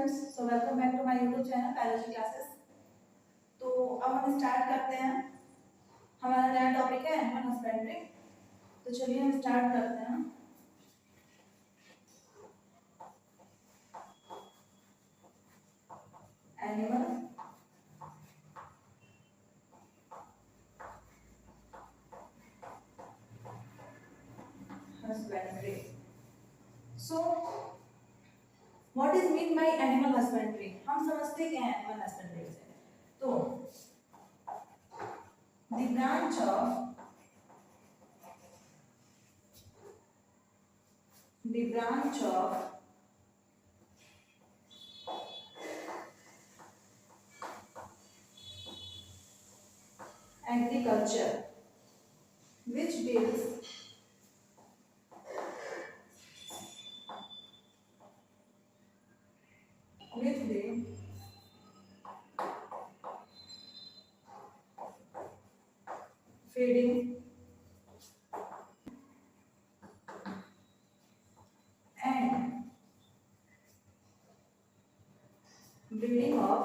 Students, so welcome back to my YouTube channel biology classes. तो अब हम start करते हैं। हमारा नया टॉपिक है एनिमल हस्बेंड्री। तो चलिए हम स्टार्ट करते हैं। Animal husbandry. So what is mean by animal husbandry? हम समझते क्या है एनिमल हस्बेंड्री से? तो the branch of agriculture which deals with the feeding and breeding of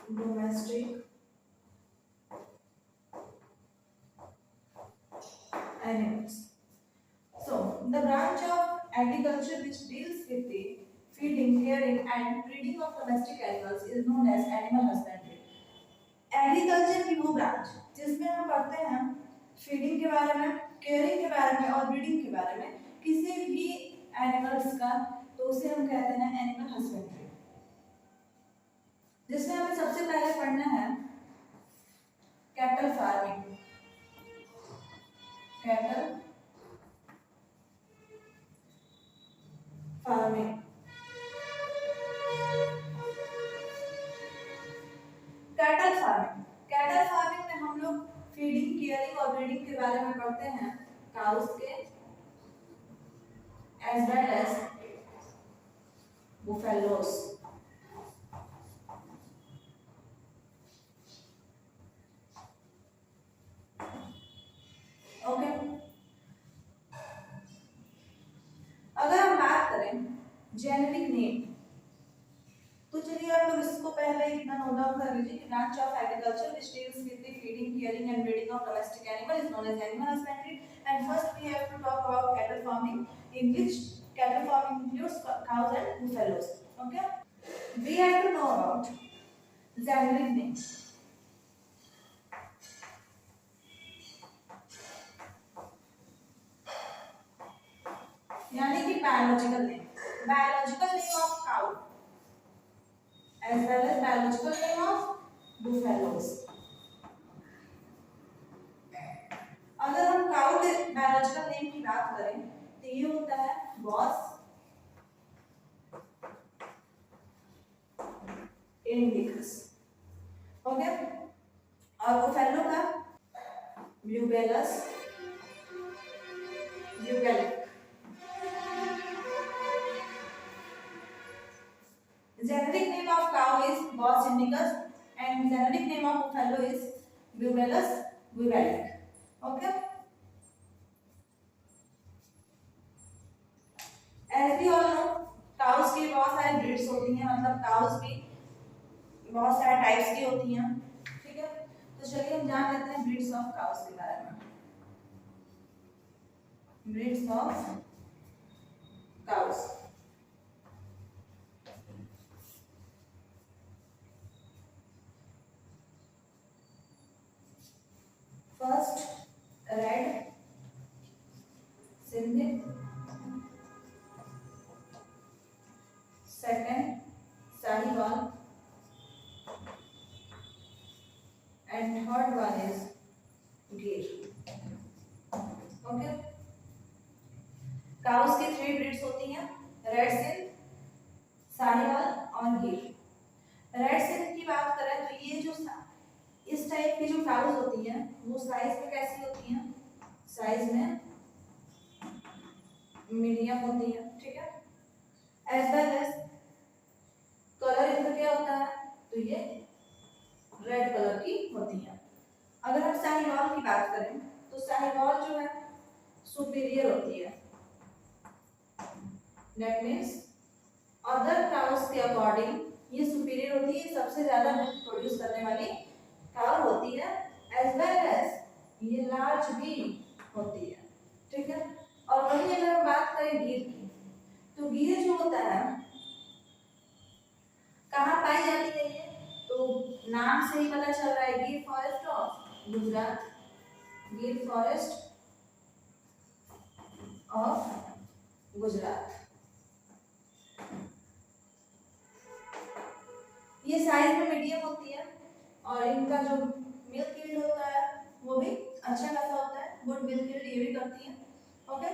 domestic animals. So, the branch of agriculture which deals with the feeding, caring and breeding of domestic animals is known as animal husbandry. Agriculture की वो branch जिसमें हम पढ़ते हैं feeding के बारे में, caring के बारे में और ब्रीडिंग के बारे में किसी भी एनिमल्स का, तो उसे हम कहते हैं एनिमल हस्बेंड्री। जिसमें हमें सबसे पहले पढ़ना है cattle farming. Cattle farming cattle farming में हम लोग फीडिंग, केयरिंग और ब्रीडिंग के बारे में पढ़ते हैं काउस के एज वेल एज बुफेलोस। ओके, अगर हम बात करें जेनेरिक नेम, तो चलिए आप लोग इसको पहले इतना नोट डाउन कर लीजिए कि branch of agriculture which deals with the feeding, caring and breeding of domestic animal is known as animal husbandry. And first we have to talk about cattle farming, in which cattle farming includes cows and buffaloes. Okay, we have to know about generic names. यानी कि biological name of cow as well as biological name of buffaloes. अगर हम cow के biological name की बात करें तो ये होता है बॉस इंडिकस। ओके, और बुफेलो का Bubalus bubalis. Generic name of cow is Bos indicus and generic name of buffalo is Bubalus bubalis. Okay, as we all know cows की बहुत सारी ब्रीड्स होती हैं, मतलब काउस भी बहुत सारे टाइप्स की होती हैं। ठीक है, तो चलिए हम जान लेते हैं ब्रीड्स ऑफ काउस के बारे में। Breeds of cows. First red Sindhi, second Sahiwal and third one is गिर। ओके, काउस की 3 ब्रीड्स होती हैं, रेड सिंध, साहिवाल और गिर। रेड सिंध की बात करें तो ये जो इस टाइप की जो काउस होती हैं वो साइज में कैसी होती हैं? साइज में मीडियम होती हैं। ठीक है, एज वेल एज कलर इनका क्या होता है? तो ये रेड कलर की होती हैं। अगर हम साहिवाल की बात करें तो साहिवाल जो है सुपीरियर होती है, दैट मीन्स अदर काउस के अकॉर्डिंग ये सुपीरियर होती है, सबसे ज्यादा मिल्क प्रोड्यूस करने वाली काउ होती है, एज वेल एज ये लार्ज भी होती है, ठीक है। और वहीं अगर हम बात करें गीर की, तो गीर जो होता है कहाँ पाई जाती है, ये तो नाम से ही पता चल रहा है, गिर फॉरेस्ट ऑफ गुजरात, गिर फॉरेस्ट ऑफ गुजरात। ये साइज में मीडियम होती है और इनका जो मिल्क यील्ड होता है वो भी अच्छा खासा होता है, गुड मिल्क यील्ड ये भी करती है, ओके।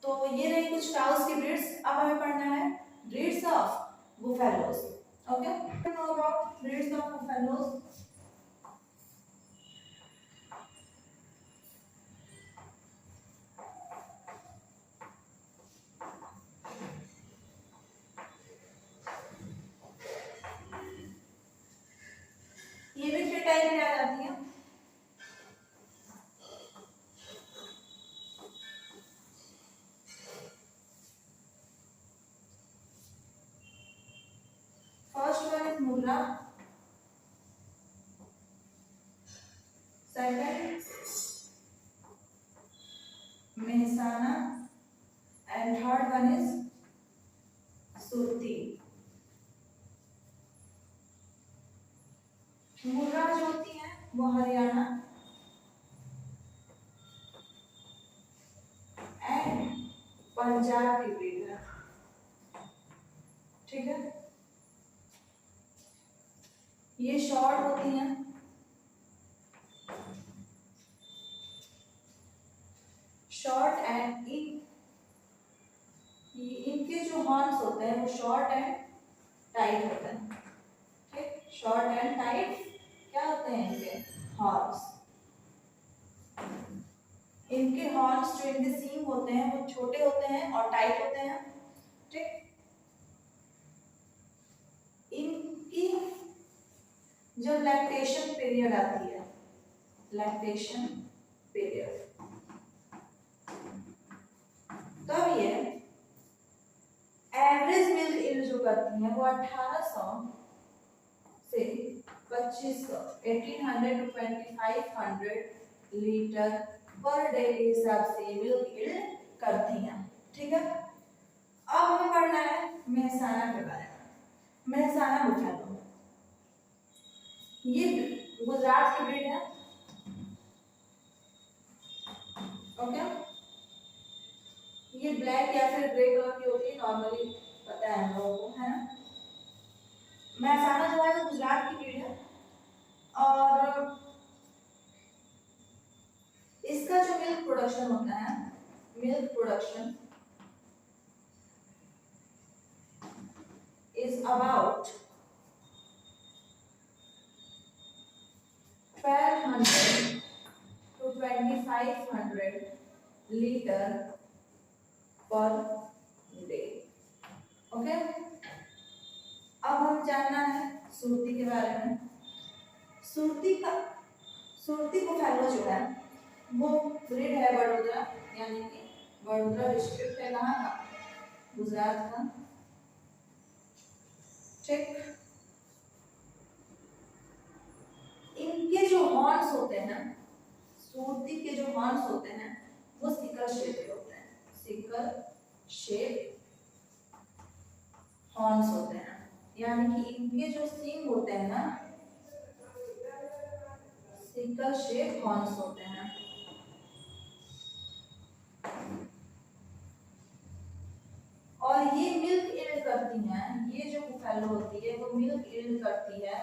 तो ये रही कुछ काउस की ब्रीड्स। अब हमें पढ़ना है breeds of buffaloes, okay. Know about breeds of buffaloes. ये भी फिर टाइप में आ जाती है। First one is Murrah, second Mehsana and third one is Surti. Murrah जो होती है वो हरियाणा एंड पंजाब की ब्रीड है, ठीक है। ये शॉर्ट होती हैं, शॉर्ट एंड इनके जो हॉर्न्स होते हैं वो शॉर्ट एंड टाइट होते हैं, ठीक। शॉर्ट एंड टाइट क्या होते हैं इनके हॉर्न्स। इनके हॉर्न्स जो इनके सींग होते हैं वो छोटे होते हैं और टाइट होते हैं, ठीक। इनकी जब लैक्टेशन पीरियड आती है, लैक्टेशन पीरियड, तब ये एवरेज मिल्क यील्ड जो करती हैं वो 1800 से 2500 1800 टू 2500 लीटर पर डे के हिसाब से मिल्क यील्ड करती हैं, ठीक है। अब हमें पढ़ना है मेहसाना के बारे में। मेहसाना बुफेलो ये गुजरात की ब्रीड है, ओके। ये ब्लैक या फिर ग्रे कलर की होती है, नॉर्मली पता है हम लोगों को, है ना। मेहसाना जो है वो गुजरात की ब्रीड है और इसका जो मिल्क प्रोडक्शन होता है, milk production is about 1200 to 2500 liter per day, okay. अब हम जानना है सुरती के बारे में। सुरती बुफेलो जो है वो ब्रीड है बड़ोदरा, यानी कि बड़ोदरा डिस्ट्रिक्ट है कहाँ का, गुजरात का, ठीक। इनके जो हॉर्न्स होते हैं, सुरती के जो हॉर्न्स होते हैं वो सिकल शेप के होते हैं, सिकल शेप हॉर्न्स होते हैं, यानी कि इनके जो सींग होते हैं ना सिकल शेप हॉर्न्स होते हैं। और ये मिल्क यील्ड करती हैं, ये जो बुफेलो होती है वो मिल्क यील्ड करती है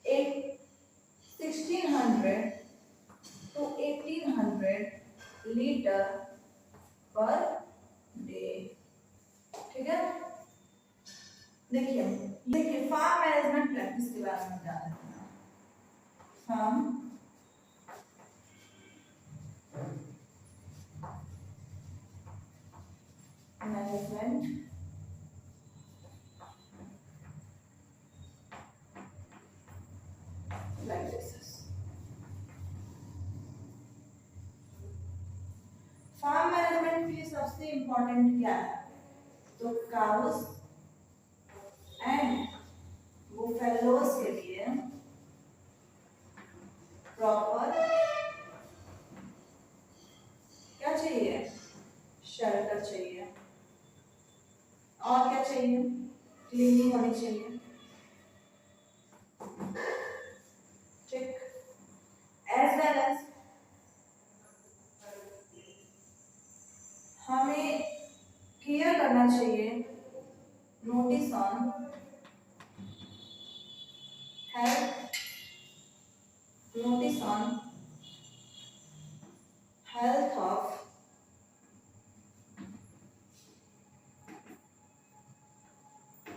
1600 to 1800 लीटर पर डे, ठीक है। देखिए फार्म मैनेजमेंट प्रैक्टिस के बारे में जानते हैं। Farm management like this. Farm management के लिए सबसे इम्पोर्टेंट क्या है? तो काउस एंड बुफेलोस के लिए प्रॉपर क्या चाहिए? शेल्टर चाहिए। और क्या चाहिए? क्लीनिंग होनी चाहिए। ठीक। एज वेल एज हमें केयर करना चाहिए, notice on health, notice on health of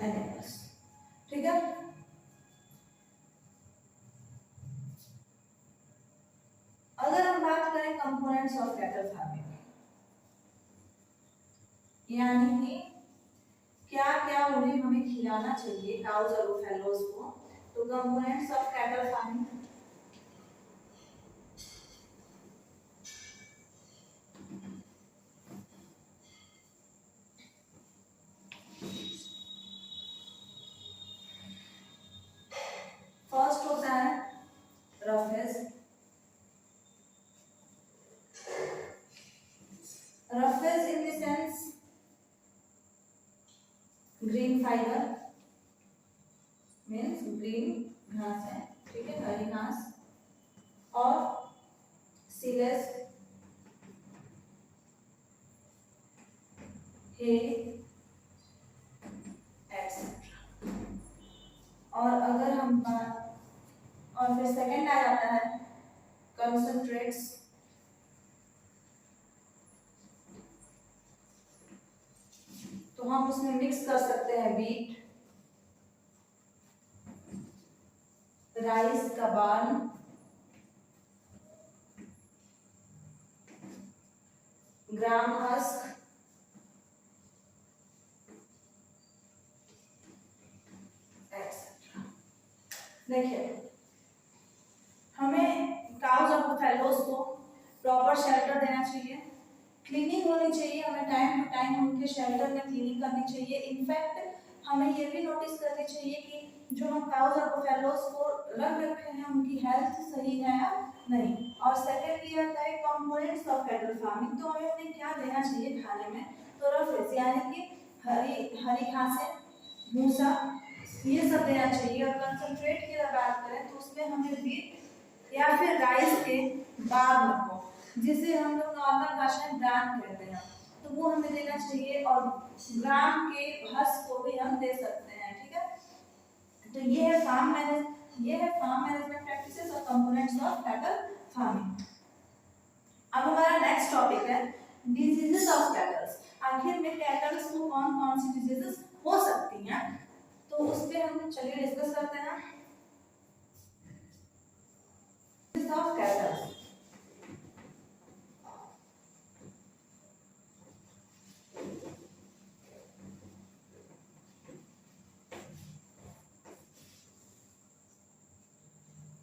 animals. ठीक है। अगर हम बात करें कंपोनेंट्स ऑफ कैटल फार्मिंग, यानी कि क्या क्या उन्हें हमें खिलाना चाहिए काउज और बुफेलोज को, तो components of cattle farming first होता है roughage. Roughage in the sense green fibre, means green घास है, ठीक है, हरी घास, और सीलेस हे एक्सेट्रा। और अगर हम और फिर सेकंड आ जाता है कंसंट्रेट्स, तो हम उसमें मिक्स कर सकते हैं बीट, राइस का बार्न, ग्राम हस्क, एक्सेट्रा। देखिए, हमें काउज और बुफेलोज को प्रॉपर शेल्टर देना चाहिए, क्लीनिंग होनी चाहिए, हमें टाइम टू टाइम उनके शेल्टर में क्लीनिंग करनी चाहिए। इनफैक्ट हमें ये भी नोटिस करनी चाहिए कि जो हम काउज और बुफेलोज को रख रखे हैं उनकी हेल्थ सही है या नहीं। और सेकेंडली आता है कंपोनेंट्स ऑफ कैटल फार्मिंग, तो हमें उन्हें क्या देना चाहिए खाने में, तो रफेज यानी कि हरी घासें, भूसा, ये सब देना चाहिए। और कंसंट्रेट की अगर बात करें तो उसमें हमें व्हीट या फिर राइस के बार्न को, जिसे हम लोग नॉर्मल भाषा में ग्राम कहते हैं, तो वो हमें देना चाहिए। और ग्राम के हस्क को भी हम दे सकते हैं। ठीक है। तो ये है फार्म मैनेजमेंट प्रैक्टिसेस और कंपोनेंट्स ऑफ कैटल फार्मिंग। अब हमारा नेक्स्ट टॉपिक है डिजीजेस ऑफ कैटल्स। आखिर में कैटल्स को कौन कौन सी डिजीजेस हो सकती हैं, तो उस पे हम चलिए डिस्कस करते हैं। डिजीज ऑफ कैटल्स,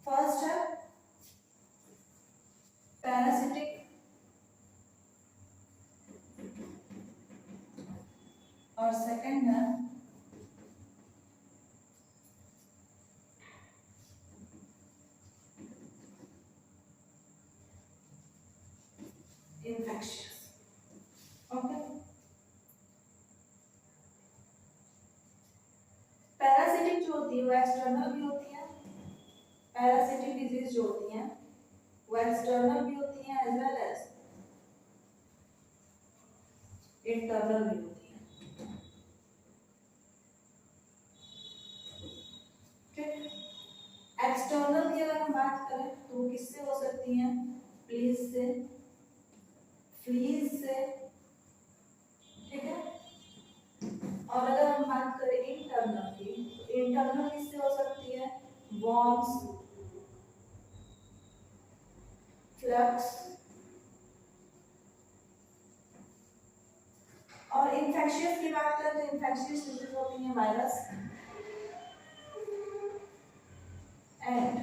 फर्स्ट है पैरासिटिक, और सेकंड है इन्फेक्शियस। ओके, पैरासिटिक जो होती है वो एक्सटर्नल भी होती है, पैरासिटिक डिजीज जो होती हैं वो एक्सटर्नल भी होती हैं एज वेल एज इंटरनल भी होती हैं। ठीक, एक्सटर्नल की अगर हम बात करें तो वो किससे हो सकती हैं? फ्लीज से, फ्लीज से, ठीक है। और अगर हम बात करें इंटरनल की, तो इंटरनल किससे हो सकती है? Worms, flux. और इन्फेक्शियस की बात करें तो इन्फेक्शियस डिजीज होती है वायरस एंड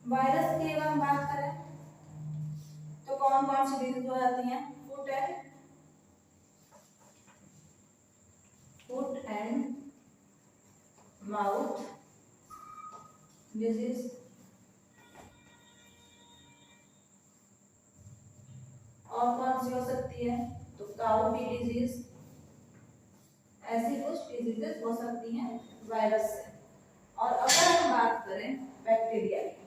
वायरस की अगर हम बात करें तो कौन कौन सी डिजीज हो जाती हैं? फुट एंड माउथ डिजीज, और कौन सी हो सकती है? तो काउ की डिजीज, ऐसी कुछ डिजीजेस हो सकती हैं वायरस से। और अगर हम बात करें बैक्टीरिया की,